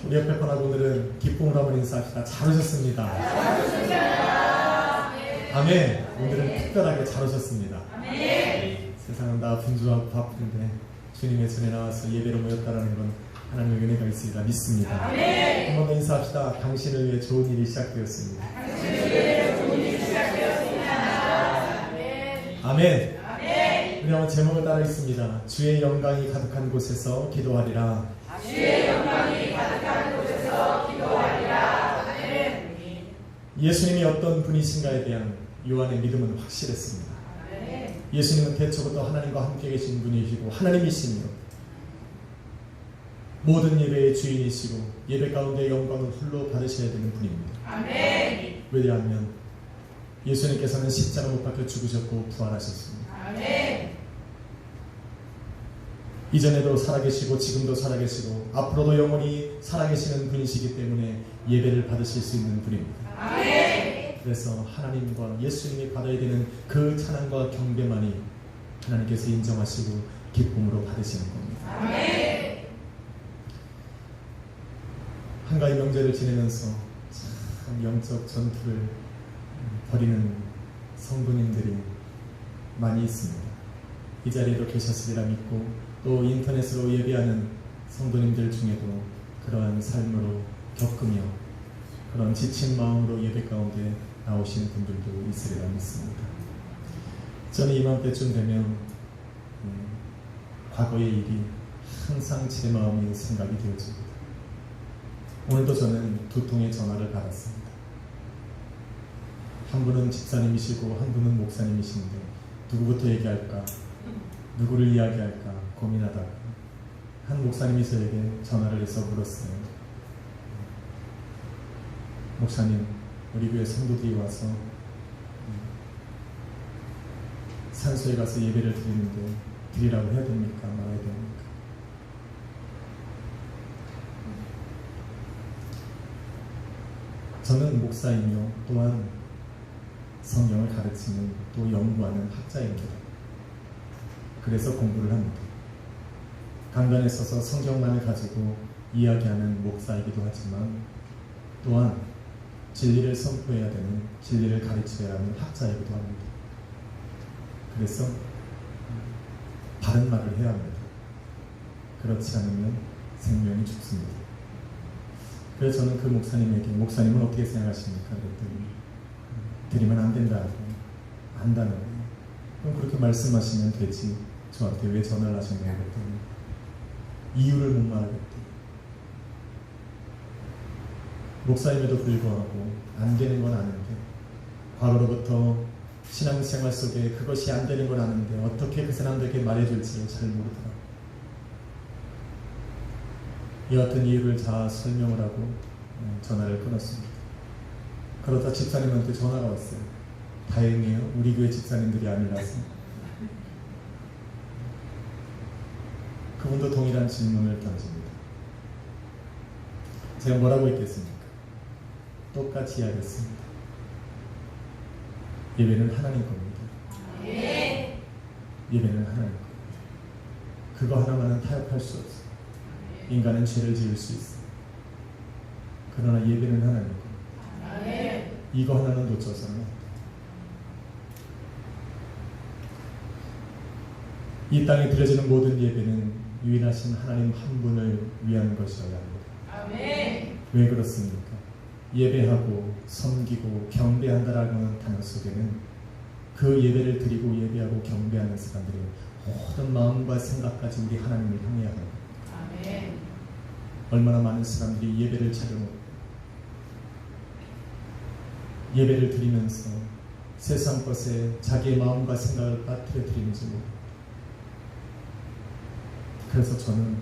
우리 옆에 분하고 오늘은 기쁨으로 한번 인사합시다. 잘 오셨습니다. 아멘. 오늘은 특별하게 잘 오셨습니다. 세상은 다 분주하고 바쁜데 주님의 손에 나와서 예배로 모였다는 건 하나님의 은혜가 있으리라 믿습니다. 한 번 더 인사합시다. 당신을 위해 좋은 일이 시작되었습니다. 아멘. 우리 한번 제목을 따라 있습니다. 주의 영광이 가득한 곳에서 기도하리라. 주의 영광이 가득한 곳에서 기도하리라. 아멘. 예수님이 어떤 분이신가에 대한 요한의 믿음은 확실했습니다. 예수님은 태초부터 하나님과 함께 계신 분이시고 하나님이시며 모든 예배의 주인이시고 예배 가운데 영광을 홀로 받으셔야 되는 분입니다. 아멘. 왜냐하면 예수님께서는 십자가 못 박혀 죽으셨고 부활하셨습니다. 아멘. 이전에도 살아계시고 지금도 살아계시고 앞으로도 영원히 살아계시는 분이시기 때문에 예배를 받으실 수 있는 분입니다. 아멘. 그래서 하나님과 예수님이 받아야 되는 그 찬양과 경배만이 하나님께서 인정하시고 기쁨으로 받으시는 겁니다. 아멘. 한가위 명절을 지내면서 참 영적 전투를 벌이는 성도님들이 많이 있습니다. 이 자리에도 계셨으리라 믿고 또 인터넷으로 예배하는 성도님들 중에도 그러한 삶으로 겪으며 그런 지친 마음으로 예배 가운데 나오시는 분들도 있으리라 믿습니다. 저는 이맘때쯤 되면 과거의 일이 항상 제 마음에 생각이 되어집니다. 오늘도 저는 두 통의 전화를 받았습니다. 한 분은 집사님이시고 한 분은 목사님이신데 누구부터 얘기할까? 누구를 이야기할까 고민하다가 한 목사님이 저에게 전화를 해서 물었어요. 목사님, 우리 교회 성도들이 와서 산소에 가서 예배를 드리는데 드리라고 해야 됩니까? 말아야 됩니까? 저는 목사이며 또한 성경을 가르치는 또 연구하는 학자입니다. 그래서 공부를 합니다. 강단에 서서 성경만을 가지고 이야기하는 목사이기도 하지만 또한 진리를 선포해야 되는, 진리를 가르쳐야 하는 학자이기도 합니다. 그래서 바른 말을 해야 합니다. 그렇지 않으면 생명이 죽습니다. 그래서 저는 그 목사님에게 목사님은 어떻게 생각하십니까? 그랬더니 드리면 안 된다고 안다는 거예요. 그럼 그렇게 말씀하시면 되지 저한테 왜 전화를 하셨냐고 그랬더니 이유를 못 말하겠대요. 목사임에도 불구하고 안 되는 건 아는데 과거로부터 신앙생활 속에 그것이 안 되는 건 아는데 어떻게 그 사람들에게 말해줄지 잘 모르더라고요. 여하튼 이유를 다 설명을 하고 전화를 끊었습니다. 그러다 집사님한테 전화가 왔어요. 다행이에요. 우리 교회 집사님들이 아니라서. 그분도 동일한 질문을 던집니다. 제가 뭐라고 했겠습니까? 똑같이 이야기했습니다. 예배는 하나님 겁니다. 예배는 하나님 겁니다. 그거 하나만은 타협할 수 없어요. 인간은 죄를 지을 수 있어요. 그러나 예배는 하나님 겁니다. 이거 하나는 놓쳐서는 안 돼요. 이 땅에 드려지는 모든 예배는 유일하신 하나님 한 분을 위한 것이어야 합니다. 아멘. 왜 그렇습니까? 예배하고 섬기고 경배한다라는 단어 속에는 그 예배를 드리고 예배하고 경배하는 사람들의 모든 마음과 생각까지 우리 하나님을 향해야 합니다. 아멘. 얼마나 많은 사람들이 예배를 차려놓고 예배를 드리면서 세상 것에 자기의 마음과 생각을 빠뜨려 드리는지 모릅니다. 그래서 저는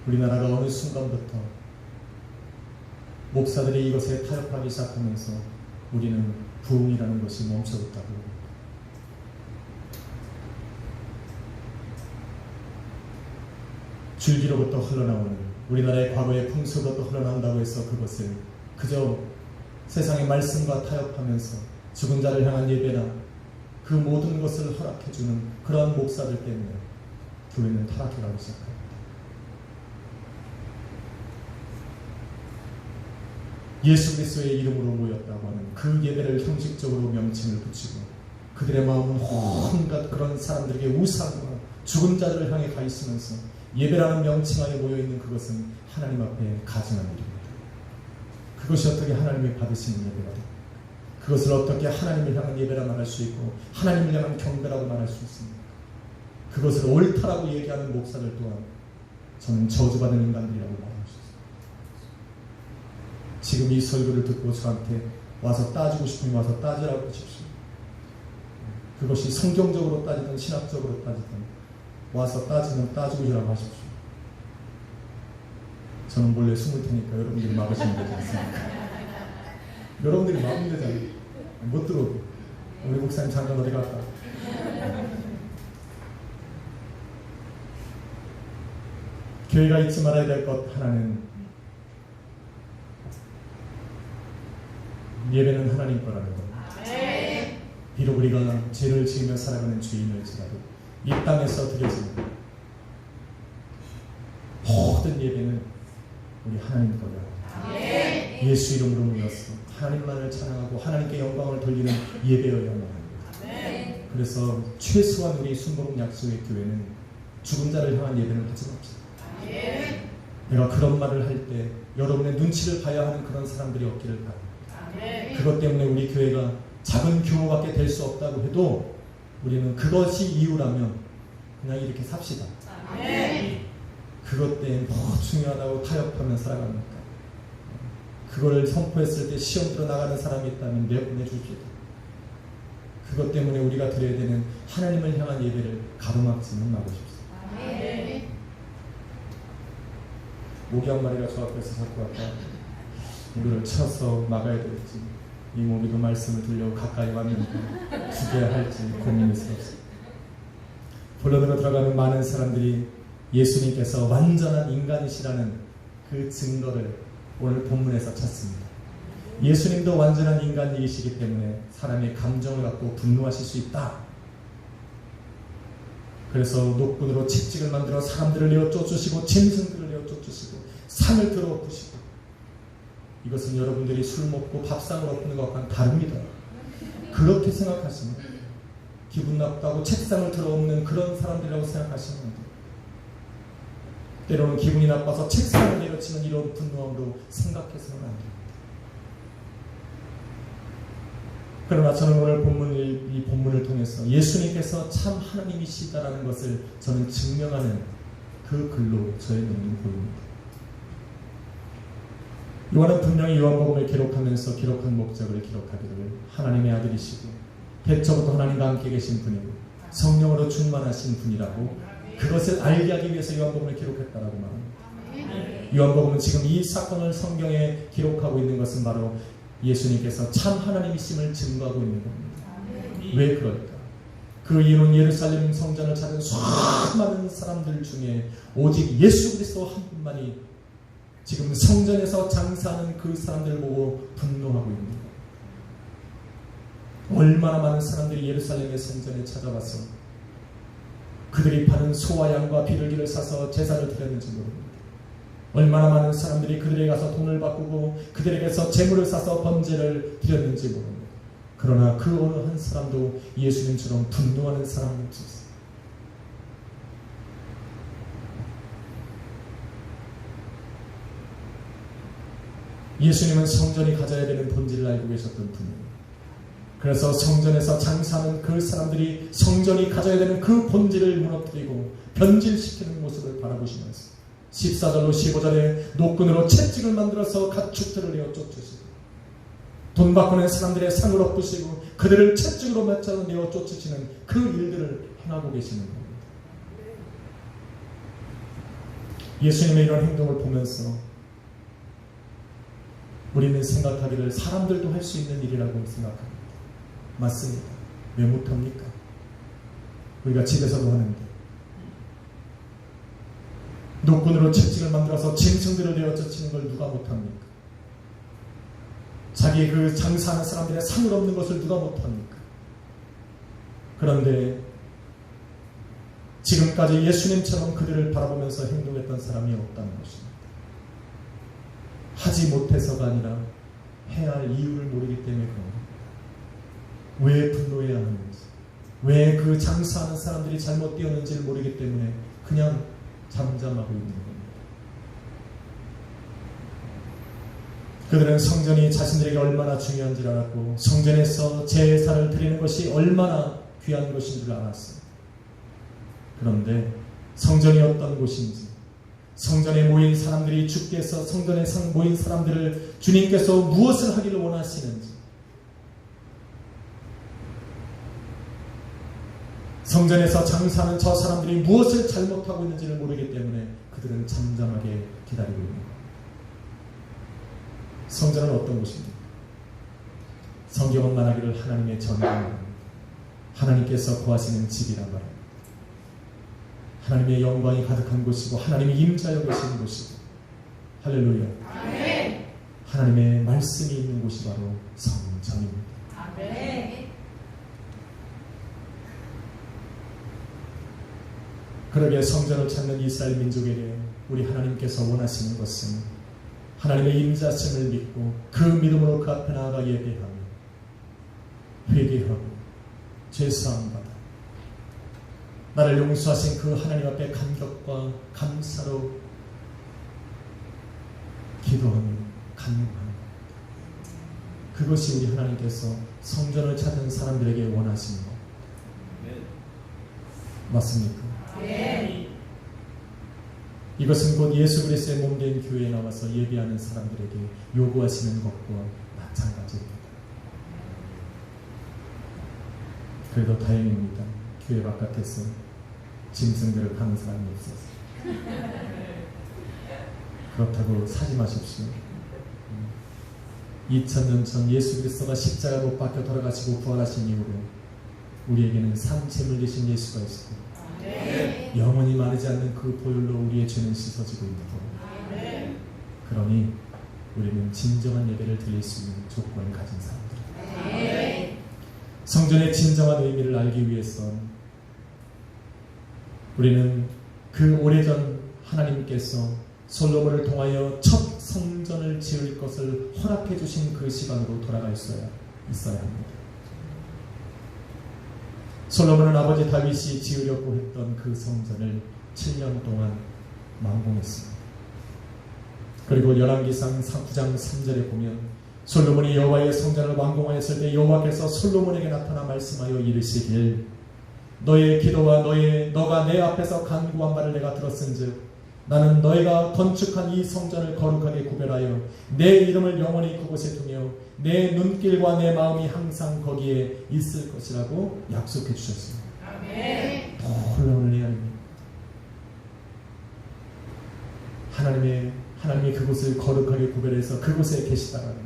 우리나라가 어느 순간부터 목사들이 이것에 타협하기 시작하면서 우리는 부흥이라는 것이 멈춰졌다고 합니다. 줄기로부터 흘러나오는 우리나라의 과거의 풍수로부터 흘러나온다고 해서 그것을 그저 세상의 말씀과 타협하면서 죽은 자를 향한 예배나 그 모든 것을 허락해주는 그러한 목사들 때문에 교회는 타락해가기 시작합니다. 예수 그리스도의 이름으로 모였다고 하는 그 예배를 형식적으로 명칭을 붙이고 그들의 마음은 온갖 그런 사람들에게 우상과 죽은 자들을 향해 가 있으면서 예배라는 명칭하에 모여있는 그것은 하나님 앞에 가증한 일입니다. 그것이 어떻게 하나님이 받으시는 예배가 됩니까? 그것을 어떻게 하나님을 향한 예배라 말할 수 있고 하나님을 향한 경배라고 말할 수 있습니까? 그것을 옳다라고 얘기하는 목사들 또한 저는 저주받은 인간들이라고 말할 수 있습니다. 지금 이 설교를 듣고 저한테 와서 따지고 싶으면 와서 따지라고 하십시오. 그것이 성경적으로 따지든 신학적으로 따지든 와서 따지면 따지고 주라고 하십시오. 저는 몰래 숨을 테니까 여러분들이 막으시면 되지 않습니까? 여러분들이 막으면 되잖아요. 못 들어오게. 우리 목사님 잠깐 어디 갔다. 교회가 잊지 말아야 될 것 하나는 예배는 하나님 거라는 것. 비록 우리가 죄를 지으며 살아가는 주인일지라도 이 땅에서 드려지는 모든 예배는 우리 하나님 거다. 예수 이름으로 모여서 하나님만을 찬양하고 하나님께 영광을 돌리는 예배여야만 합니다. 그래서 최소한 우리 순복음 약속의 교회는 죽은 자를 향한 예배는 하지 맙시다. 내가 그런 말을 할 때 여러분의 눈치를 봐야 하는 그런 사람들이 없기를 바랍니다. 그것 때문에 우리 교회가 작은 규모밖에 될 수 없다고 해도 우리는 그것이 이유라면 그냥 이렇게 삽시다. 그것 때문에 뭐 중요하다고 타협하며 살아갑니까? 그걸 선포했을 때 시험 들어 나가는 사람이 있다면 내주십시오. 그것 때문에 우리가 드려야 되는 하나님을 향한 예배를 가로막지는 마십시오. 모기 한 마리가 저 앞에서 자꾸 왔다. 이거를 쳐서 막아야 될지 이 모기도 말씀을 들려고 가까이 왔는데 죽여야 할지 고민스럽습니다. 본론으로 들어가는 많은 사람들이 예수님께서 완전한 인간이시라는 그 증거를 오늘 본문에서 찾습니다. 예수님도 완전한 인간이시기 때문에 사람의 감정을 갖고 분노하실 수 있다. 그래서 녹군으로 채찍을 만들어 사람들을 내어 쫓으시고 짐승들을 내어 쫓으시고 산을 들어 엎으시고 이것은 여러분들이 술 먹고 밥상을 엎는 것과는 다릅니다. 그렇게 생각하시면 기분 나쁘다고 책상을 들어 엎는 그런 사람들이라고 생각하시면 안 돼요. 때로는 기분이 나빠서 책상을 내려치는 이런 분노함으로 생각해서는 안 됩니다. 그러나 저는 오늘 이 본문을 통해서 예수님께서 참 하나님이시다라는 것을 저는 증명하는 그 글로 저의 눈이 보입니다. 요한은 분명히 요한복음을 기록하면서 기록한 목적을 기록하기를 하나님의 아들이시고 태초부터 하나님과 함께 계신 분이고 성령으로 충만하신 분이라고 그것을 알게 하기 위해서 요한복음을 기록했다라고 말합니다. 요한복음은 지금 이 사건을 성경에 기록하고 있는 것은 바로 예수님께서 참 하나님이심을 증거하고 있는 겁니다. 왜 그럴까? 그 이유는 예루살렘 성전을 찾은 수많은 사람들 중에 오직 예수 그리스도 한 분만이 지금 성전에서 장사하는 그 사람들을 보고 분노하고 있는 겁니다. 얼마나 많은 사람들이 예루살렘의 성전에 찾아와서 그들이 파는 소와 양과 비둘기를 사서 제사를 드렸는지 모릅니다. 얼마나 많은 사람들이 그들에게 가서 돈을 바꾸고 그들에게서 재물을 사서 번제를 드렸는지 모릅니다. 그러나 그 어느 한 사람도 예수님처럼 분노하는 사람은 없었습니다. 예수님은 성전이 가져야 되는 본질을 알고 계셨던 분입니다. 그래서 성전에서 장사하는 그 사람들이 성전이 가져야 되는 그 본질을 무너뜨리고 변질시키는 모습을 바라보시면서 14절로 15절에 노끈으로 채찍을 만들어서 가축들을 내어 쫓으시고 돈 바꾸는 사람들의 상을 엎으시고 그들을 채찍으로 맞춰서 내어 쫓으시는 그 일들을 행하고 계시는 겁니다. 예수님의 이런 행동을 보면서 우리는 생각하기를 사람들도 할 수 있는 일이라고 생각합니다. 맞습니다. 왜 못합니까? 우리가 집에서도 하는데 노끈으로 채찍을 만들어서 짐승들을 내어 쫓치는 걸 누가 못합니까? 자기 그 장사하는 사람들의 상을 엎는 것을 누가 못합니까? 그런데 지금까지 예수님처럼 그들을 바라보면서 행동했던 사람이 없다는 것입니다. 하지 못해서가 아니라 해야 할 이유를 모르기 때문에 그런 겁니다. 왜 분노해야 하는지, 왜 그 장사하는 사람들이 잘못 되었는지를 모르기 때문에 그냥 잠잠하고 있는 겁니다. 그들은 성전이 자신들에게 얼마나 중요한지를 알았고 성전에서 제사를 드리는 것이 얼마나 귀한 것인 줄 알았어요. 그런데 성전이 어떤 곳인지, 성전에 모인 사람들이 주께서 성전에 모인 사람들을 주님께서 무엇을 하기를 원하시는지, 성전에서 장사하는 저 사람들이 무엇을 잘못하고 있는지를 모르기 때문에 그들은 잠잠하게 기다리고 있는 겁니다. 성전은 어떤 곳입니까? 성경은 말하기를 하나님의 전당입니다. 하나님께서 거하시는 집이란 말입니다. 하나님의 영광이 가득한 곳이고 하나님이 임재하여 계시는 곳이고, 할렐루야, 아멘. 하나님의 말씀이 있는 곳이 바로 성전입니다. 아멘. 그러게 성전을 찾는 이스라엘 민족에게 우리 하나님께서 원하시는 것은 하나님의 임재하심을 믿고 그 믿음으로 그 앞에 나아가 예배하며 회개하고 죄사함 받아 나를 용서하신 그 하나님 앞에 감격과 감사로 기도하며 간구하는 것. 그것이 우리 하나님께서 성전을 찾은 사람들에게 원하시는 것. 맞습니까? 네. 이것은 곧 예수 그리스도의 몸된 교회에 나와서 예배하는 사람들에게 요구하시는 것과 마찬가지입니다. 그래도 다행입니다. 교회 바깥에서 짐승들을 파는 사람이 없어서. 그렇다고 사지 마십시오. 2000년 전 예수 그리스도가 십자가로 못 박혀 돌아가시고 부활하신 이후로 우리에게는 산채물 되신 예수가 있고 영원히 마르지 않는 그 보혈로 우리의 죄는 씻어지고 있고, 그러니 우리는 진정한 예배를 드릴 수 있는 조건을 가진 사람들. 성전의 진정한 의미를 알기 위해서 우리는 그 오래전 하나님께서 솔로몬을 통하여 첫 성전을 지을 것을 허락해 주신 그 시간으로 돌아가 있어야 합니다. 솔로몬은 아버지 다윗이 지으려고 했던 그 성전을 7년 동안 완공했습니다. 그리고 열왕기상 9장 3절에 보면 솔로몬이 여호와의 성전을 완공하였을 때 여호와께서 솔로몬에게 나타나 말씀하여 이르시길, 너의 기도와 너가 내 앞에서 간구한 바를 내가 들었은즉 나는 너희가 건축한 이 성전을 거룩하게 구별하여 내 이름을 영원히 그곳에 두며 내 눈길과 내 마음이 항상 거기에 있을 것이라고 약속해 주셨습니다. 아멘. 놀라운 은혜입니다. 하나님이 그곳을 거룩하게 구별해서 그곳에 계시다라는 것.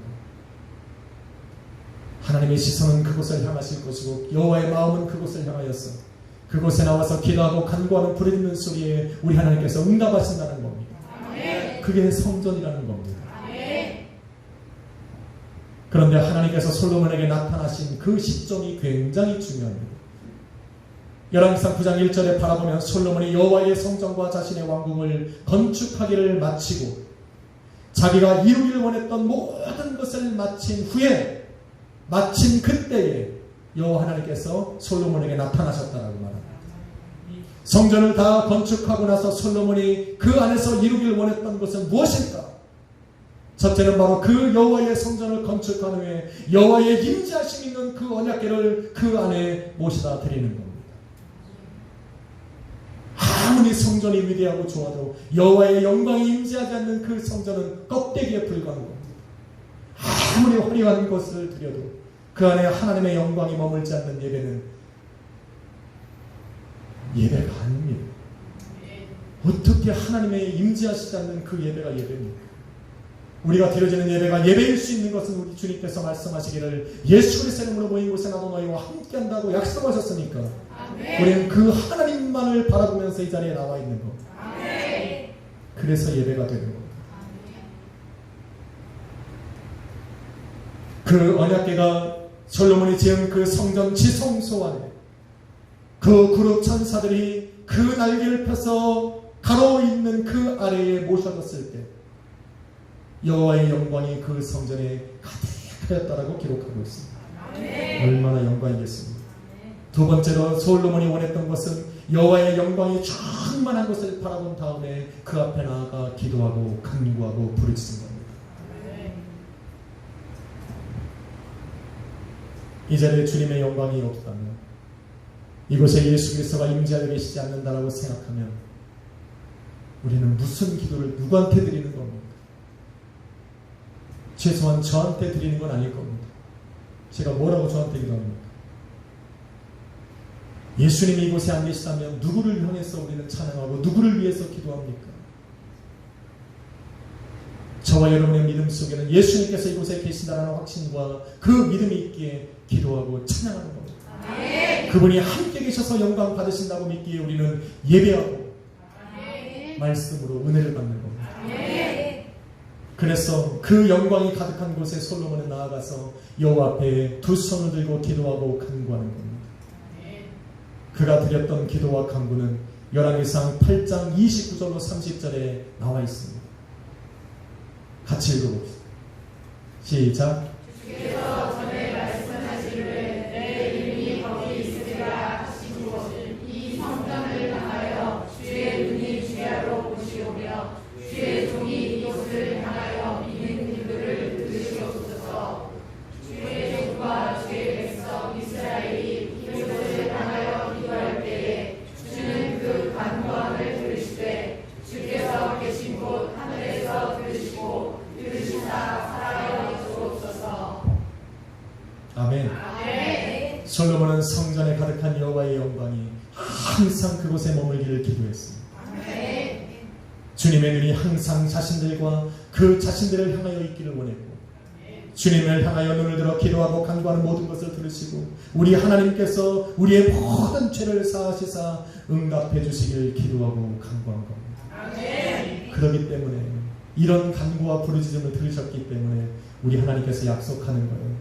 하나님의 시선은 그곳을 향하실 것이고 여호와의 마음은 그곳을 향하여서 그곳에 나와서 기도하고 간구하는 부르짖는 소리에 우리 하나님께서 응답하신다는 겁니다. 아멘. 그게 성전이라는 겁니다. 아멘. 그런데 하나님께서 솔로몬에게 나타나신 그 시점이 굉장히 중요합니다. 열왕기상 9장 1절에 바라보면 솔로몬이 여호와의 성전과 자신의 왕궁을 건축하기를 마치고 자기가 이루기를 원했던 모든 것을 마친 후에 마침 그때에 여호와 하나님께서 솔로몬에게 나타나셨다라고 말합니다. 성전을 다 건축하고 나서 솔로몬이 그 안에서 이루기를 원했던 것은 무엇일까? 첫째는 바로 그 여호와의 성전을 건축한 후에 여호와의 임재하심 있는 그 언약궤를 그 안에 모시다 드리는 겁니다. 아무리 성전이 위대하고 좋아도 여호와의 영광이 임재하지 않는 그 성전은 껍데기에 불과한 겁니다. 아무리 화려한 것을 드려도 그 안에 하나님의 영광이 머물지 않는 예배는 예배가 아닙니다. 어떻게 하나님의 임재하시지 않는 그 예배가 예배입니까? 우리가 드려지는 예배가 예배일 수 있는 것은 우리 주님께서 말씀하시기를 예수 그리스도의 이름으로 모인 곳에 나도 너희와 함께한다고 약속하셨으니까 우리는 그 하나님만을 바라보면서 이 자리에 나와 있는 것. 그래서 예배가 되는 겁니다. 그 언약궤가 솔로몬이 지은 그 성전 지성소 안에 그 그룹 천사들이 그 날개를 펴서 가로 있는 그 아래에 모셔졌을 때 여호와의 영광이 그 성전에 가득하였다라고 기록하고 있습니다. 얼마나 영광이겠습니까? 두 번째로 솔로몬이 원했던 것은 여호와의 영광이 충만한 것을 바라본 다음에 그 앞에 나아가 기도하고 간구하고 부르짖은 겁니다. 이 자리에 주님의 영광이 없다면, 이곳에 예수 그리스도가 임재하고 계시지 않는다라고 생각하면 우리는 무슨 기도를 누구한테 드리는 겁니까? 최소한 저한테 드리는 건 아닐 겁니다. 제가 뭐라고 저한테 기도합니까? 예수님이 이곳에 안 계시다면 누구를 향해서 우리는 찬양하고 누구를 위해서 기도합니까? 저와 여러분의 믿음 속에는 예수님께서 이곳에 계신다는 확신과 그 믿음이 있기에 기도하고 찬양하는 겁니다. 그분이 함께 계셔서 영광 받으신다고 믿기에 우리는 예배하고 말씀으로 은혜를 받는 겁니다. 그래서 그 영광이 가득한 곳에 솔로몬은 나아가서 여호와 앞에 두 손을 들고 기도하고 간구하는 겁니다. 그가 드렸던 기도와 간구는 열왕기상 8장 29절로 30절에 나와 있습니다. 같이 읽어봅시다. 시작. 주께서 전에 말씀하시기를 내 이름이 거기 있으리라 하신 곳 이 성전을 향하여 주의 눈이 주야로 보시오며 주의 종이 이곳을 향하여 있는 기도를 들으시옵소서. 주의 종과 주의 백성 이스라엘이 이곳을 향하여 기도할 때에 주는 그 간구함을 들으시되 주께서 계신 곳 하늘에서 들으시고 들으시사 살아여 주옵소서. 아멘. 아멘. 솔로몬은 성전에 가득한 여호와의 영광이 항상 그곳에 머물기를 기도했습니다. 아멘. 주님의 눈이 항상 자신들과 그 자신들을 향하여 있기를 원했고, 주님을 향하여 눈을 들어 기도하고 간구하는 모든 것을 들으시고 우리 하나님께서 우리의 모든 죄를 사하시사 응답해 주시길 기도하고 간구한 겁니다. 아멘. 그렇기 때문에 이런 간구와 부르짖음을 들으셨기 때문에 우리 하나님께서 약속하는 거예요.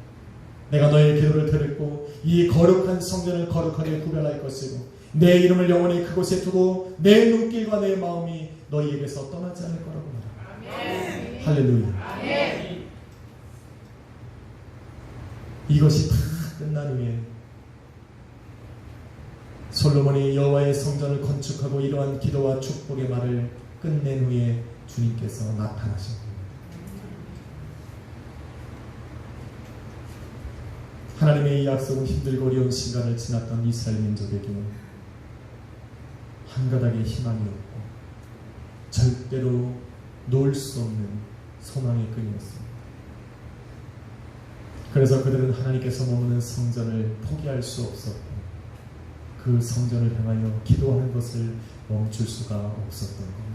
내가 너의 기도를 들었고 이 거룩한 성전을 거룩하게 구별할 것이고 내 이름을 영원히 그곳에 두고 내 눈길과 내 마음이 너희에게서 떠나지 않을 거라고 말합니다. 할렐루야. 아멘. 이것이 다 끝난 후에 솔로몬이 여호와의 성전을 건축하고 이러한 기도와 축복의 말을 끝낸 후에 주님께서 나타나셨습니다. 하나님의 이 약속은 힘들고 어려운 시간을 지났던 이스라엘 민족에게 한 가닥의 희망이었고 절대로 놓을 수 없는 소망의 끈이었습니다. 그래서 그들은 하나님께서 머무는 성전을 포기할 수 없었고 그 성전을 향하여 기도하는 것을 멈출 수가 없었던 겁니다.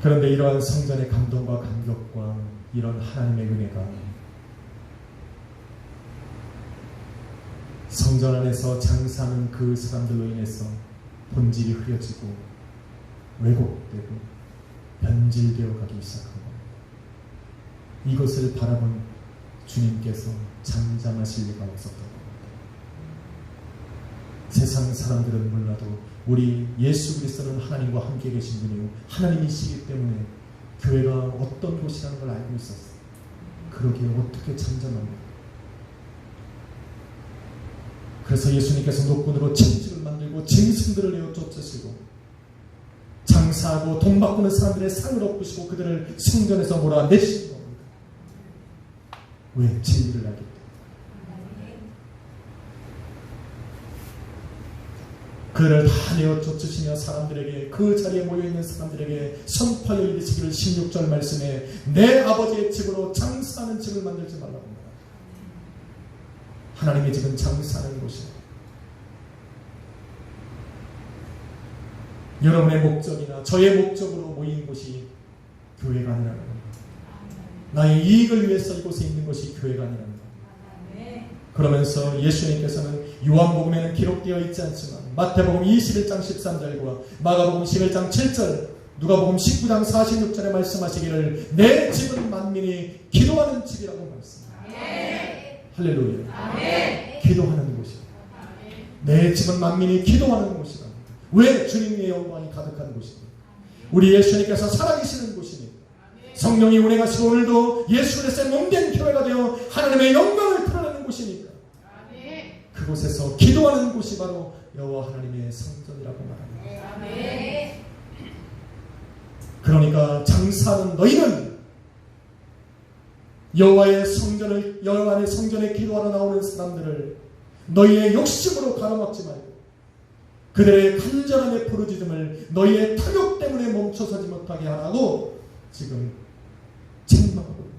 그런데 이러한 성전의 감동과 감격과 이런 하나님의 은혜가 성전 안에서 장사하는 그 사람들로 인해서 본질이 흐려지고 왜곡되고 변질되어 가기 시작한 겁니다. 이것을 바라본 주님께서 잠잠하실 리가 없었던 겁니다. 세상 사람들은 몰라도 우리 예수 그리스도는 하나님과 함께 계신 분이고 하나님이시기 때문에 교회가 어떤 곳이라는 걸 알고 있었어요. 그러기에 어떻게 잠잠합니까? 그래서 예수님께서 노끈으로 침집을 만들고 짐승들을 내어 쫓으시고 장사하고 돈 바꾸는 사람들의 상을 엎으시고 그들을 성전에서 몰아내시는 겁니다. 왜? 진리를 알기 때문에. 그들을 다 내어 쫓으시며 사람들에게 그 자리에 모여있는 사람들에게 선포하여 이르시기를 16절 말씀에 내 아버지의 집으로 장사하는 집을 만들지 말라고 합니다. 하나님의 집은 장사하는 곳이에요. 여러분의 목적이나 저의 목적으로 모인 곳이 교회가 아니라는 겁니다. 나의 이익을 위해서 이곳에 있는 것이 교회가 아니라는 겁니다. 그러면서 예수님께서는 요한복음에는 기록되어 있지 않지만 마태복음 21장 13절과 마가복음 11장 7절 누가복음 19장 46절에 말씀하시기를 내 집은 만민이 기도하는 집이라고 말씀합니다. 할렐루야. 아멘. 기도하는 곳이다. 내 집은 만민이 기도하는 곳이다. 왜? 주님의 영광이 가득한 곳이다. 우리 예수님께서 살아계시는 곳입니다. 성령이 운행하시고 오늘도 예수 그리스도의 몸된 교회가 되어 하나님의 영광을 드러내는 곳이니까 그곳에서 기도하는 곳이 바로 여호와 하나님의 성전이라고 말합니다. 그러니까 장사하는 너희는 여호와의 성전에 기도하러 나오는 사람들을 너희의 욕심으로 가로막지 말고 그들의 간절함의 부르짖음을 너희의 탐욕 때문에 멈춰서지 못하게 하라고 지금 책망하고 있습니다.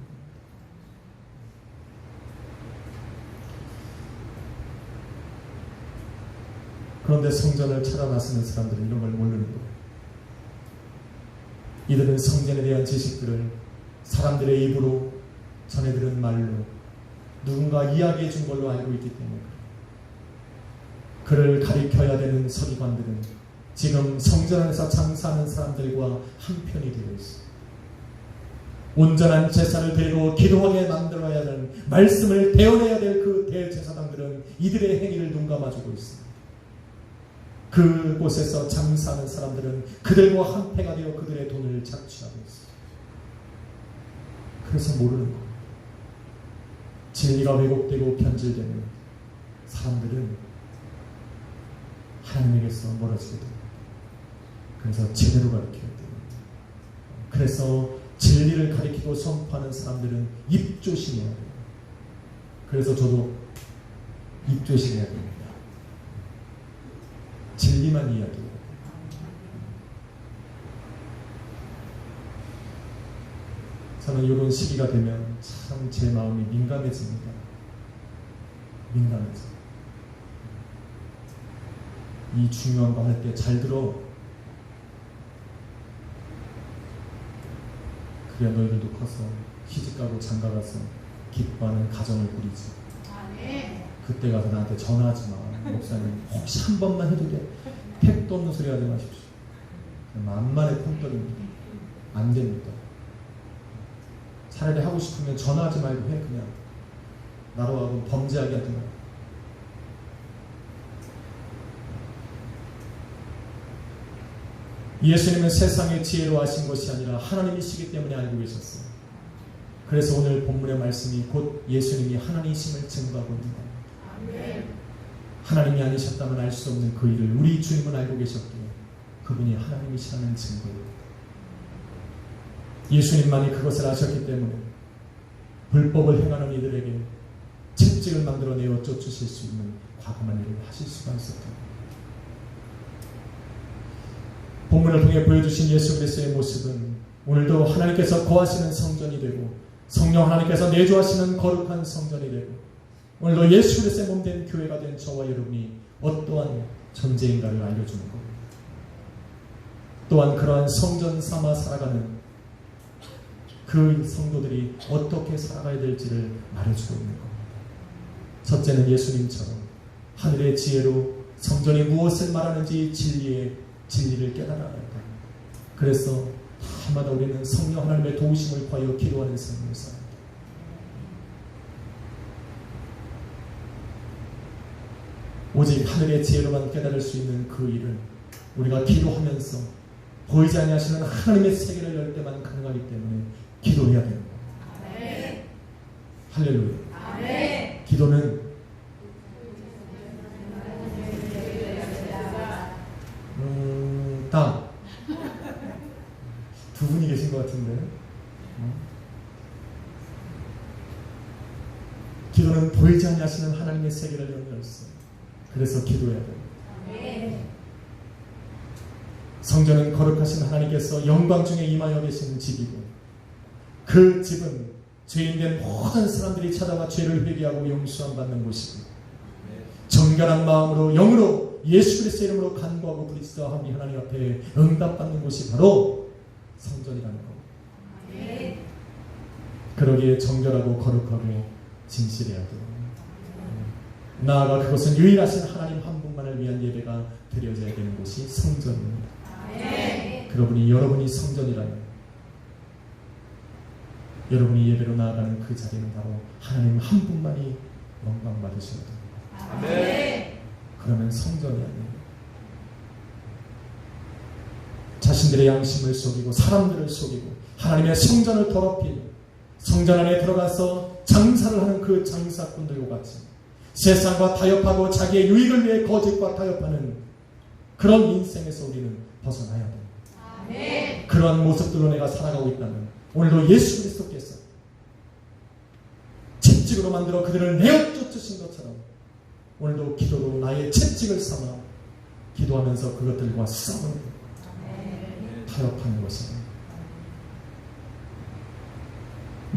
그런데 성전을 찾아 나서는 사람들은 이런 걸 모르는 거예요. 이들은 성전에 대한 지식들을 사람들의 입으로 전해 들은 말로 누군가 이야기해 준 걸로 알고 있기 때문에 그를 가리켜야 되는 서기관들은 지금 성전 안에서 장사하는 사람들과 한편이 되어 있습니다. 온전한 제사를 드리고 기도하게 만들어야 하는 말씀을 대언해야 될 그 대제사장들은 이들의 행위를 눈감아주고 있습니다. 그곳에서 장사하는 사람들은 그들과 한패가 되어 그들의 돈을 착취하고 있습니다. 그래서 모르는 겁니다. 진리가 왜곡되고 변질되는 사람들은 하나님에게서 멀어지게 됩니다. 그래서 제대로 가르쳐야 됩니다. 그래서 진리를 가리키고 선포하는 사람들은 입조심해야 돼요. 그래서 저도 입조심해야 됩니다. 진리만 이야기해야 돼요. 저는 이런 시기가 되면 참 제 마음이 민감해집니다. 민감해져. 이 중요한 거 할 때 잘 들어. 그래야 너희들도 커서 시집가고 장가가서 기뻐하는 가정을 꾸리지. 그때 가서 나한테 전화하지 마. 목사님 혹시 한 번만 해도 돼. 택도 없는 소리 하지 마십시오. 만만의 콩떡입니다. 안 됩니다. 차라리 하고 싶으면 전화하지 말고 해. 그냥 나로 하고 범죄하게 하지 말고. 예수님은 세상의 지혜로 하신 것이 아니라 하나님이시기 때문에 알고 계셨어요. 그래서 오늘 본문의 말씀이 곧 예수님이 하나님이심을 증거하고 있는 겁니다. 하나님이 아니셨다면 알 수 없는 그 일을 우리 주님은 알고 계셨기에 그분이 하나님이시라는 증거입니다. 예수님만이 그것을 아셨기 때문에 불법을 행하는 이들에게 채찍을 만들어내어 쫓으실 수 있는 과감한 일을 하실 수가 있었다. 본문을 통해 보여주신 예수 그리스도의 모습은 오늘도 하나님께서 거하시는 성전이 되고 성령 하나님께서 내주하시는 거룩한 성전이 되고 오늘도 예수 그리스도의 몸된 교회가 된 저와 여러분이 어떠한 존재인가를 알려주는 겁니다. 또한 그러한 성전 삼아 살아가는 그 성도들이 어떻게 살아가야 될지를 말해주고 있는 겁니다. 첫째는 예수님처럼 하늘의 지혜로 성전이 무엇을 말하는지 진리를 깨달아야 합니다. 그래서 날마다 우리는 성령 하나님의 도우심을 구하여 기도하는 삶을 살아야 합니다. 오직 하늘의 지혜로만 깨달을 수 있는 그 일을 우리가 기도하면서 보이지 아니하시는 하나님의 세계를 열 때만 가능하기 때문에 기도해야 됩니다. 할렐루야. 아멘. 기도는 딱 두 분이 계신 것 같은데 기도는 보이지 아니하시는 하나님의 세계를 여는 열쇠. 그래서 기도해야 됩니다. 성전은 거룩하신 하나님께서 영광 중에 임하여 계시는 집이고 그 집은 죄인된 모든 사람들이 찾아와 죄를 회개하고 용서함 받는 곳이고 정결한 마음으로 영으로 예수 그리스도의 이름으로 간구하고 부르짖어함이 하나님 앞에 응답받는 곳이 바로 성전이라는 겁니다. 그러기에 정결하고 거룩하고 진실해야 돼요. 나아가 그것은 유일하신 하나님 한 분만을 위한 예배가 드려져야 되는 곳이 성전입니다. 그러니 여러분이 성전이라면 여러분이 예배로 나아가는 그 자리는 바로 하나님 한 분만이 영광 받으셔야 됩니다. 그러면 성전이 아니에요. 자신들의 양심을 속이고 사람들을 속이고 하나님의 성전을 더럽히고 성전 안에 들어가서 장사를 하는 그 장사꾼들과 같이 세상과 타협하고 자기의 유익을 위해 거짓과 타협하는 그런 인생에서 우리는 벗어나야 됩니다. 아멘. 그런 모습들로 내가 살아가고 있다면 오늘도 예수 그리스도께서 채찍으로 만들어 그들을 내어 쫓으신 것처럼 오늘도 기도로 나의 채찍을 삼아 기도하면서 그것들과 싸우는 것, 타협하는 것입니다.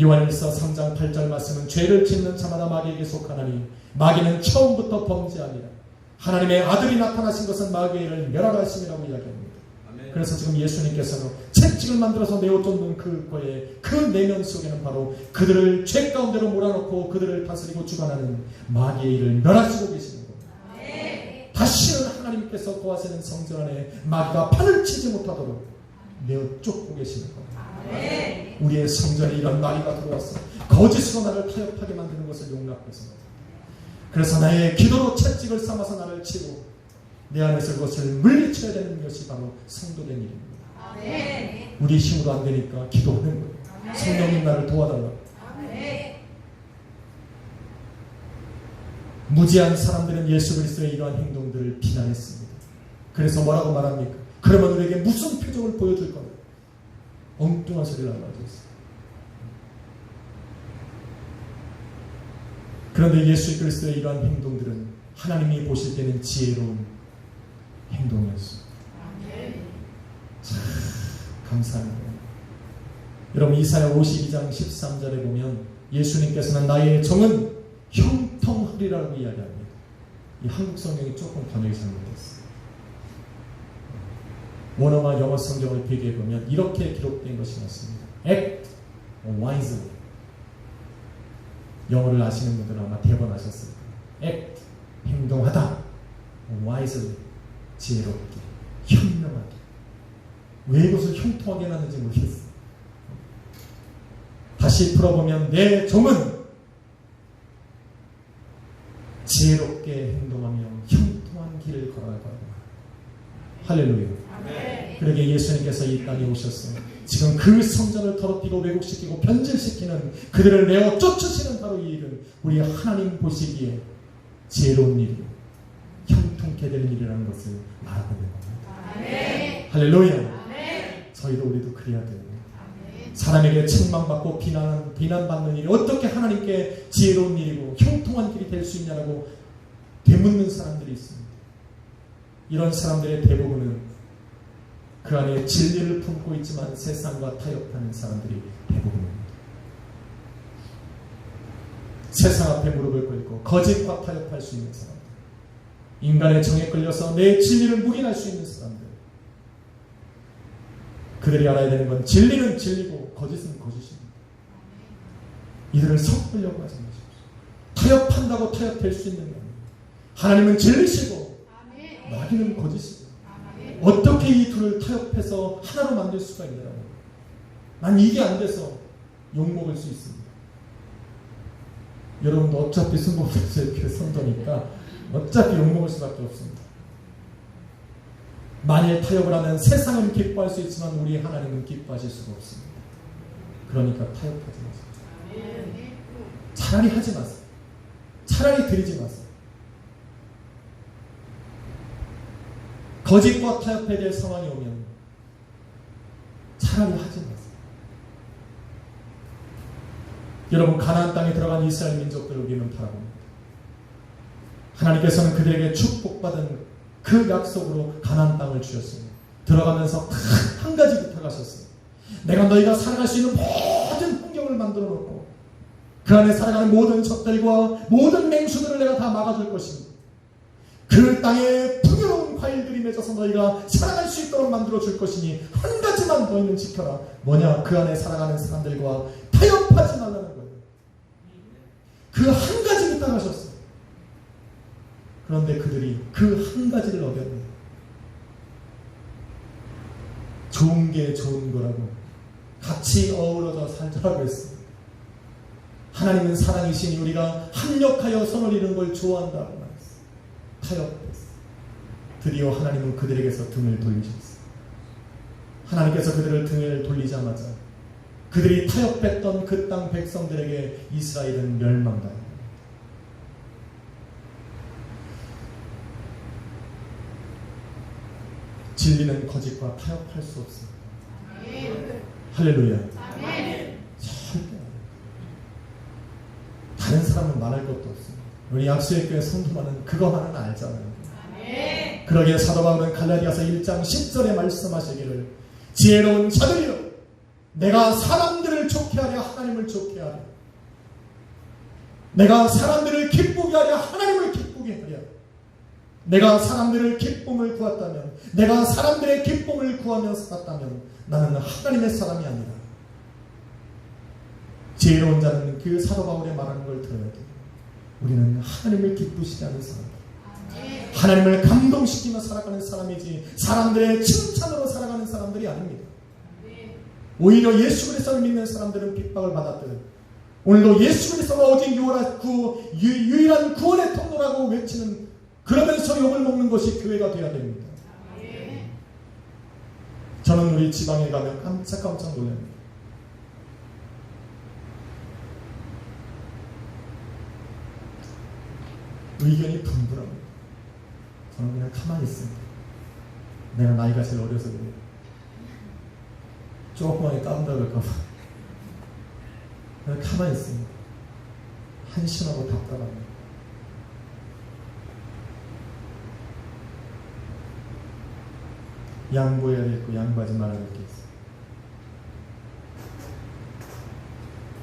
요한일서 3장 8절 말씀은 죄를 짓는 자마다 마귀에게 속하나니 마귀는 처음부터 범죄하니라. 하나님의 아들이 나타나신 것은 마귀를 멸하심이라고 이야기합니다. 그래서 지금 예수님께서는 채찍을 만들어서 내어 쫓는 그거에 그 내면 속에는 바로 그들을 죄 가운데로 몰아넣고 그들을 다스리고 주관하는 마귀의 일을 멸하시고 계시는 겁니다. 다시는 하나님께서 거하시는 성전 안에 마귀가 판을 치지 못하도록 내어 쫓고 계시는 겁니다. 우리의 성전에 이런 마귀가 들어와서 거짓으로 나를 타협하게 만드는 것을 용납해서 그래서 나의 기도로 채찍을 삼아서 나를 치고 내 안에서 그것을 물리쳐야 되는 것이 바로 성도된 일입니다. 우리 힘으로 안 되니까 기도하는 거예요. 성령님 나를 도와달라고. 무지한 사람들은 예수 그리스도의 이러한 행동들을 비난했습니다. 그래서 뭐라고 말합니까? 그러면 우리에게 무슨 표정을 보여줄 거냐? 엉뚱한 소리를 하고 있어요. 그런데 예수 그리스도의 이러한 행동들은 하나님이 보실 때는 지혜로운 행동이었습니다. 참 감사합니다. 여러분 이사야 52장 13절에 보면 예수님께서는 나의 정은 형통하리라고 이야기합니다. 이 한국 성경이 조금 번역이 잘못됐어요. 원어와 영어 성경을 비교해 보면 이렇게 기록된 것이 맞습니다. Act wisely. 영어를 아시는 분들은 아마 대번 아셨을 거예요. Act 행동하다. wisely 지혜롭게, 현명하게. 왜 이것을 형통하게 해놨는지 모르겠어요. 다시 풀어보면 내 종은 지혜롭게 행동하며 형통한 길을 걸어갈 거라고. 할렐루야. 그러게 예수님께서 이 땅에 오셨어요. 지금 그 성전을 더럽히고 왜곡시키고 변질시키는 그들을 내어 쫓으시는 바로 이 일은 우리 하나님 보시기에 지혜로운 일이고 형통케 되는 일이라는 것을 말하고 있는 겁니다. 아멘. 할렐루야. 아멘. 저희도 우리도 그래야 돼요. 아멘. 사람에게 책망받고 비난받는 일이 어떻게 하나님께 지혜로운 일이고 형통한 길이 될 수 있냐라고 되묻는 사람들이 있습니다. 이런 사람들의 대부분은 그 안에 진리를 품고 있지만 세상과 타협하는 사람들이 대부분입니다. 세상 앞에 무릎을 꿇고 거짓과 타협할 수 있는 사람들, 인간의 정에 끌려서 내 진리를 묵인할 수 있는 사람들, 그들이 알아야 되는 건 진리는 진리고 거짓은 거짓입니다. 이들을 섞으려고 하지 마십시오. 타협한다고 타협될 수 있는 겁니다. 하나님은 진리시고 마귀는 거짓이고 어떻게 이 둘을 타협해서 하나로 만들 수가 있느냐고. 난 이게 안 돼서 욕먹을 수 있습니다. 여러분도 어차피 승복해서 이렇게 선도니까 어차피 욕먹을 수밖에 없습니다. 만일 타협을 하면 세상은 기뻐할 수 있지만 우리 하나님은 기뻐하실 수가 없습니다. 그러니까 타협하지 마세요. 차라리 하지 마세요. 차라리 드리지 마세요. 거짓과 타협에 대해 상황이 오면 차라리 하지 마세요. 여러분 가나안 땅에 들어간 이스라엘 민족들을 우리는 바라봅니다. 하나님께서는 그들에게 축복받은 그 약속으로 가나안 땅을 주셨습니다. 들어가면서 한 가지 부탁하셨어요. 내가 너희가 살아갈 수 있는 모든 환경을 만들어 놓고 그 안에 살아가는 모든 적들과 모든 맹수들을 내가 다 막아줄 것입니다. 그 땅에 풍요로운 과일들이 맺어서 너희가 살아갈 수 있도록 만들어줄 것이니 한 가지만 너희는 지켜라. 뭐냐? 그 안에 살아가는 사람들과 타협하지 말라는 거예요. 그 한 가지 부탁하셨어요. 그런데 그들이 그 한 가지를 어겼네요. 좋은 게 좋은 거라고 같이 어우러져 살자라고 했습니다. 하나님은 사랑이시니 우리가 합력하여 선을 이루는 걸 좋아한다고 말했어요. 타협했어요. 드디어 하나님은 그들에게서 등을 돌리셨어요. 하나님께서 그들을 등을 돌리자마자 그들이 타협했던 그 땅 백성들에게 이스라엘은 멸망당합니다. 진리는 거짓과 타협할 수 없습니다. 할렐루야. 절대 다른 사람은 말할 것도 없습니다. 우리 약수의 교회 성도만은 그거만은 알잖아요. 그러기에 사도 바울은 갈라디아서 1장 10절에 말씀하시기를 지혜로운 자들이여 내가 사람들을 좋게 하려 하나님을 좋게 하려 내가 사람들을 기쁘게 하려 하나님을 기쁘게 하려 내가 사람들의 기쁨을 구했다면 내가 사람들의 기쁨을 구하며 살았다면 나는 하나님의 사람이 아니라 지혜로운 자는 그 사도 바울의 말하는 걸 들어야 돼요. 우리는 하나님을 기쁘시게 하는 사람 하나님을 감동시키며 살아가는 사람이지 사람들의 칭찬으로 살아가는 사람들이 아닙니다. 오히려 예수 그리스도를 믿는 사람들은 핍박을 받았듯 오늘도 예수 그리스도가 오직 유일한 구원의 통로라고 외치는 그러면서 욕을 먹는 것이 교회가 되어야 됩니다. 저는 우리 지방에 가면 깜짝깜짝 놀랍니다. 의견이 분분합니다. 저는 그냥 가만히 있습니다. 내가 나이가 제일 어려서 그래요. 조그맣게 까분다갈까봐 그냥 가만히 있습니다. 한심하고 답답합니다. 양보해야 될 거 양보하지 말아야 될 게 있어요.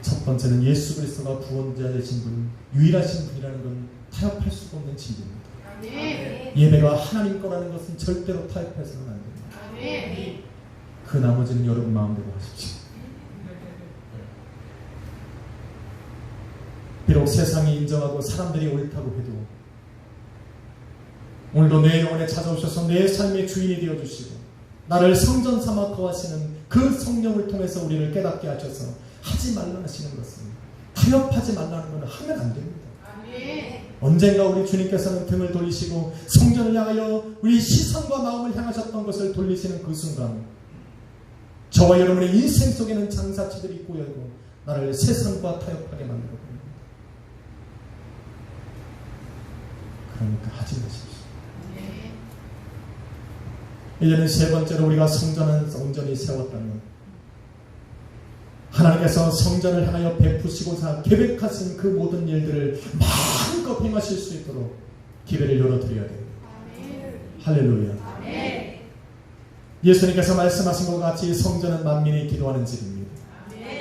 첫 번째는 예수 그리스도가 구원자 되신 분, 유일하신 분이라는 건 타협할 수가 없는 진리입니다. 예배가 하나님 거라는 것은 절대로 타협해서는 안 됩니다. 그 나머지는 여러분 마음대로 하십시오. 비록 세상이 인정하고 사람들이 옳다고 해도 오늘도 내 영혼에 찾아오셔서 내 삶의 주인이 되어주시고 나를 성전 삼아 거하시는 그 성령을 통해서 우리를 깨닫게 하셔서 하지 말라 하시는 것은 타협하지 말라는 건 하면 안 됩니다. 언젠가 우리 주님께서는 등을 돌리시고 성전을 향하여 우리 시선과 마음을 향하셨던 것을 돌리시는 그 순간 저와 여러분의 인생 속에는 장사치들이 꼬여있고 나를 세상과 타협하게 만들어 버립니다. 그러니까 하지 마십시오. 이제는 세 번째로 우리가 성전을 온전히 세웠다면 하나님께서 성전을 향하여 베푸시고자 계획하신 그 모든 일들을 마음껏 행하실 수 있도록 기회를 열어드려야 됩니다. 할렐루야. 예수님께서 말씀하신 것 같이 성전은 만민이 기도하는 집입니다.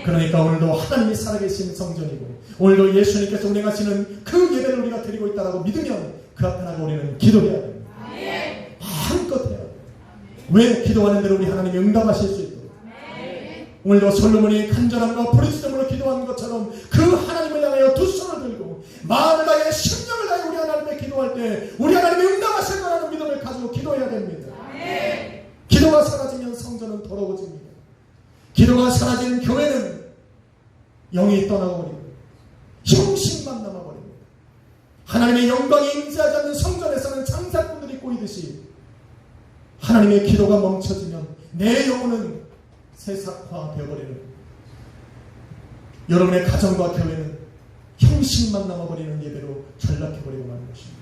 그러니까 오늘도 하나님이 살아계신 성전이고 오늘도 예수님께서 운행하시는 그 예배를 우리가 드리고 있다고 믿으면 그 앞에 나가 우리는 기도해야 됩니다. 마음껏 해야 됩니다. 왜 기도하는 대로 우리 하나님이 응답하실 수 있도록 오늘도 솔로몬이 간절함과 부르짖음으로 기도한 것처럼 그 하나님을 향하여 두 손을 들고 마음을 다해 심령을 다해 우리 하나님께 기도할 때 우리 하나님이 응답하실 거라는 믿음을 가지고 기도해야 됩니다. 기도가 사라지면 성전은 더러워집니다. 기도가 사라진 교회는 영이 떠나고 버리고 형식만 남아버립니다. 하나님의 영광이 임재하지 않는 성전에서는 장사꾼들이 꼬이듯이 하나님의 기도가 멈춰지면 내 영혼은 세삭화되어버리는 겁니다. 여러분의 가정과 교회는 형식만 남아버리는 예배로 전락해버리고 마는 것입니다.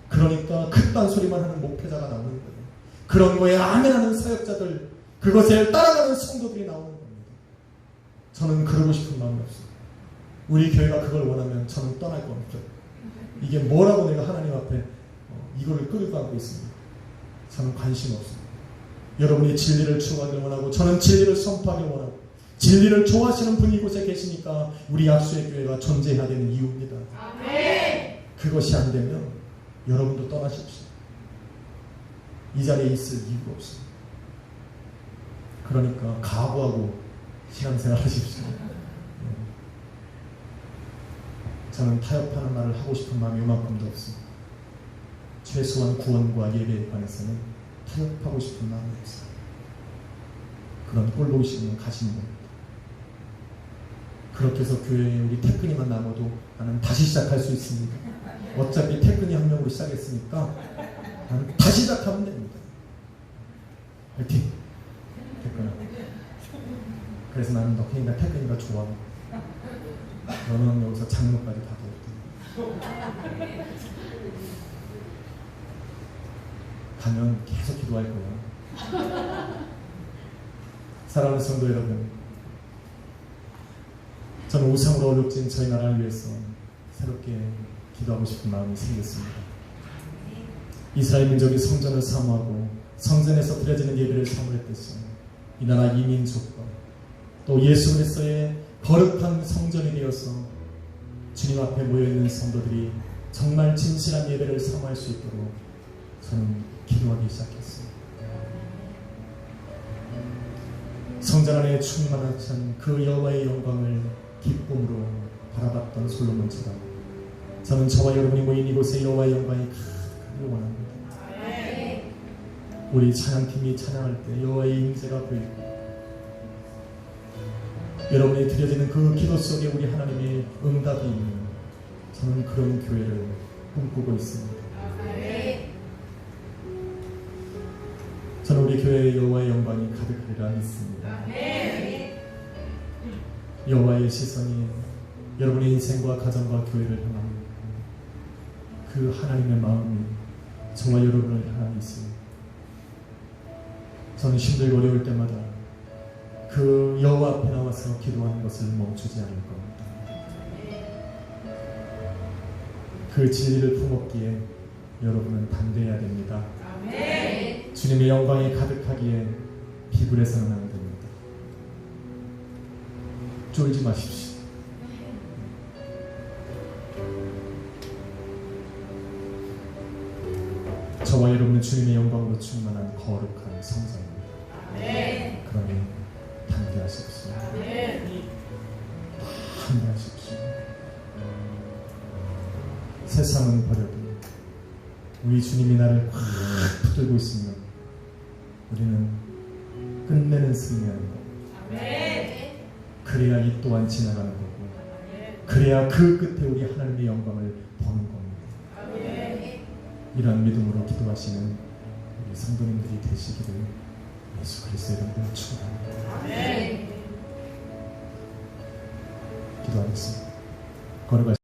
그러니까 그딴 소리만 하는 목회자가 나오는 거예요. 그런 거에 아멘하는 사역자들, 그것을 따라가는 성도들이 나오는 겁니다. 저는 그러고 싶은 마음이 없어요. 우리 교회가 그걸 원하면 저는 떠날 겁니다. 이게 뭐라고 내가 하나님 앞에 이거를 끌고 가고 있습니다. 저는 관심 없습니다. 여러분이 진리를 추구하길 원하고 저는 진리를 선포하길 원하고 진리를 좋아하시는 분이 이곳에 계시니까 우리 약수의 교회가 존재해야 되는 이유입니다. 그것이 안 되면 여러분도 떠나십시오. 이 자리에 있을 이유가 없습니다. 그러니까 각오하고 신앙생활 하십시오. 저는 타협하는 말을 하고 싶은 마음이 요만큼도 없습니다. 최소한 구원과 예배에 관해서는 타협하고 싶은 마음이 없어요. 그런 꼴보기식은 가시는 겁니다. 그렇게 해서 교회에 우리 태근이만 남아도 나는 다시 시작할 수 있습니다. 어차피 태근이 한 명으로 시작했으니까 나는 다시 시작하면 됩니다. 화이팅! 태근. 그래서 나는 너희가 태근이가 좋아. 너는 여기서 장로까지 받아야 돼. 가면 계속 기도할 거야. 사랑하는 성도 여러분, 저는 우상으로 어렵진 저희 나라를 위해서 새롭게 기도하고 싶은 마음이 생겼습니다. 이스라엘 민족이 성전을 사모하고 성전에서 드려지는 예배를 사모했듯이 이 나라 이민족과 또 예수 그리스도의 거룩한 성전이 되어서 주님 앞에 모여있는 성도들이 정말 진실한 예배를 사모할 수 있도록 저는 기도하기 시작했습니다. 성전 안에 충만한 그 여호와의 영광을 기쁨으로 바라봤던 솔로몬처럼 저는 저와 여러분이 모인 이곳에 여호와의 영광이 가득하기를 원합니다. 우리 찬양팀이 찬양할 때 여호와의 임재가 보이고 여러분이 드려지는 그 기도 속에 우리 하나님의 응답이 있는 저는 그런 교회를 꿈꾸고 있습니다. 저는 우리 교회에 여호와의 영광이 가득하리라 믿습니다. 여호와의 시선이 여러분의 인생과 가정과 교회를 향하는 그 하나님의 마음이 저와 여러분을 향하고 있습니다. 저는 힘들고 어려울 때마다 그 여호와 앞에 나와서 기도하는 것을 멈추지 않을 겁니다. 그 진리를 품었기에 여러분은 담대해야 됩니다. 주님의 영광이 가득하기에 비굴해서는 안 됩니다. 쫄지 마십시오. 저와 여러분은 주님의 영광으로 충만한 거룩한 성전입니다. 그러니 담대하십시오. 담대하십시오. 세상은 버려도 우리 주님이 나를 꽉 붙들고 있으면 우리는 끝내는 승리하는 거고 그래야 이 또한 지나가는 거고 그래야 그 끝에 우리 하나님의 영광을 보는 겁니다. 이런 믿음으로 기도하시는 우리 성도님들이 되시기를 예수 그리스도의 이름으로 축원합니다. 기도하겠습니다. 걸어가시